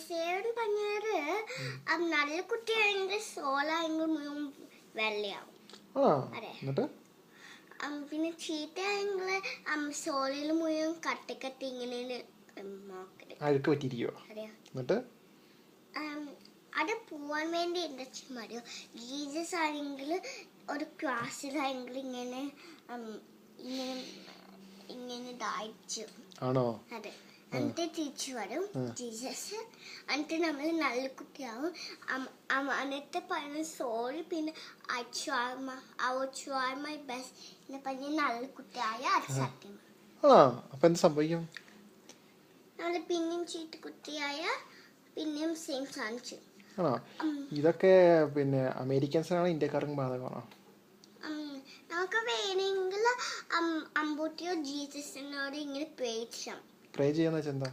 Seven പറഞ്ഞാല് നല്ല കുട്ടിയാണെങ്കിൽ സോളായെങ്കിൽ മുഴുവൻ വെള്ളയാവും. എന്നിട്ട് പിന്നെ ചീത്തയായെങ്കിൽ സോളയിൽ മുഴുവൻ കട്ടി ഇങ്ങനെ അഴുക്ക് പറ്റിയിരിക്കുവോ? എന്നിട്ട് അത് പോവാൻ വേണ്ടി എന്താ മതിയോ? ജീസസ് ആണെങ്കിൽ ഒരു ക്ലാസ്സിലായെങ്കിൽ ഇങ്ങനെ ഇങ്ങനെ ഇങ്ങനെ ദാഹിച്ചു. ആണോ? അതെ. എന്നിട്ട് തിരിച്ചു വരും ജീസസ്. എന്നിട്ട് നമ്മൾ നല്ല കുട്ടിയാവും. എന്നിട്ട് പറഞ്ഞ സോറി, പിന്നെ മൈ ബെസ്റ്റ് എന്ന് പറഞ്ഞ നല്ല കുട്ടിയായ അത് സത്യം. അപ്പൊ എന്ത് സംഭവിക്കും? നമ്മൾ പിന്നെയും ചീത്ത കുട്ടിയായ പിന്നെയും സെയിം സാധിച്ചു. ഇതൊക്കെ പിന്നെ അമേരിക്കൻസിനാണോ ഇന്ത്യക്കാർക്കും ബാധകമാണോ? നമുക്ക് വേണമെങ്കിൽ അമ്പൂട്ടിയോ ജീസസിനോട് ഇങ്ങനെ പ്രേ ചെയ്യാന്ന് വെച്ചാൽ എന്താ?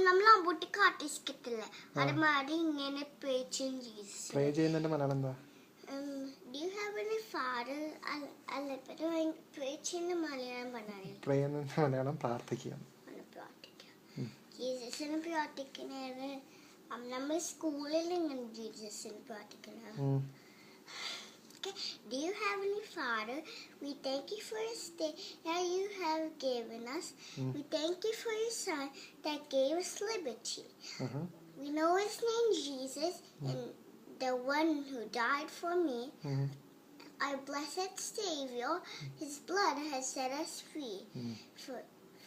നമ്മൾ അമ്പൂട്ടി കാട്ടിക്കത്തില്ലേ, അതുമാതിരി ഇങ്ങനെ പ്രേ ചെയ്യുന്നതിന്റെ മലയാളം എന്താ? Do you have any father? പ്രേ ചെയ്യുന്ന മലയാളം പറഞ്ഞാൽ പ്രേ ചെയ്യുന്ന മലയാളം പ്രാർത്ഥിക്കുക. ജീസസിനെ പ്രാർത്ഥിക്കുന്നത് നമ്മൾ സ്കൂളിൽ ഇങ്ങനെ ജീസസിനെ പ്രാർത്ഥിക്കുന്നത്. Okay. Do you have any Father? We thank you for this day that you have given us. We thank you for your Son that gave us liberty. We know his name Jesus, and the one who died for me. Our blessed Savior, his blood has set us free.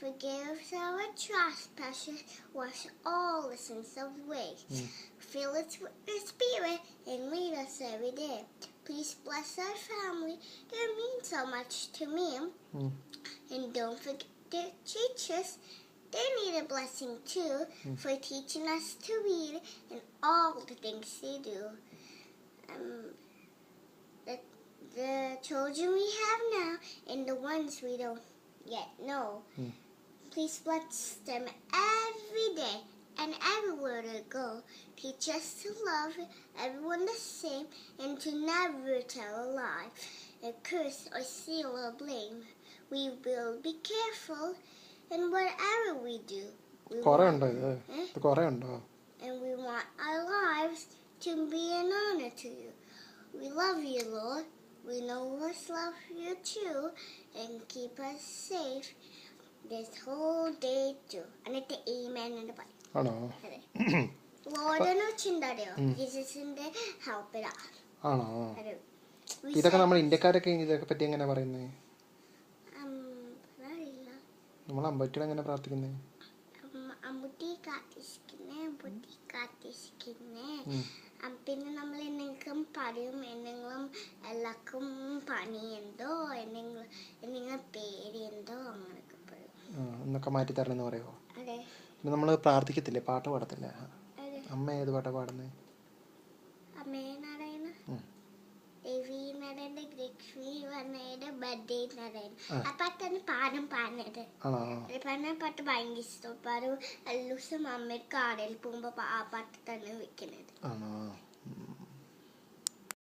Forgive us our trespasses, wash all the sins away. Fill us with your Spirit and lead us every day. Please bless our family. They mean so much to me. And don't forget their teachers. They need a blessing too for teaching us to read and all the things they do. The children we have now and the ones we don't yet know. Please bless them every day and everywhere they go. Teach us to love everyone the same and to never tell a lie, a curse or steal or blame. We will be careful in whatever we do. And we want our lives to be an honor to you. We love you, Lord. We know us love you too, and keep us safe this whole day too. എന്നിട്ട് amen എന്ന് പറയും. ലോർഡിനെ വെച്ചിട്ടുണ്ടോ ജീസസിന്റെ ഹെൽപ്പിലാ. ആണോ? ഇതൊക്കെ നമ്മൾ ഇന്ത്യക്കാരൊക്കെ ഇതൊക്കെ പറ്റി എങ്ങനെ പറയുന്നത്? നമ്മൾ അമ്പൂട്ടിയോട് എങ്ങനെ പ്രാർത്ഥിക്കുന്നത്? അമ്പൂട്ടി കാത്തിരിക്കുന്നേ. പിന്നെ നമ്മൾ എന്തെങ്കിലും പറയും, എന്തെങ്കിലും എല്ലാവർക്കും പണിയുണ്ടോ, എന്തെങ്കിലും പേടിയുണ്ടോ അങ്ങനെയൊക്കെ പറയും. എന്നൊക്കെ മാറ്റി തരണമെന്ന് പറയുമോ? അതെ. പിന്നെ നമ്മൾ പ്രാർത്ഥിക്കത്തില്ലേ, പാട്ട് പാടത്തില്ലേ? അമ്മ ഏത് പാട്ടാ പാടുന്നത്? അമ്മേ നടയണ ദേവി നടേണ്ട ലക്ഷ്മി വന്നയുടെ ബർത്ത്ഡേ നടയണ ആ പാട്ടാണ് പാടുന്നത്. പറഞ്ഞ പാട്ട് ഭയങ്കര ഇഷ്ടം. എല്ലാ ദിവസം അമ്മയുടെ കാടയിൽ പോകുമ്പോ ആ പാട്ട് തന്നെ വെക്കുന്നത്.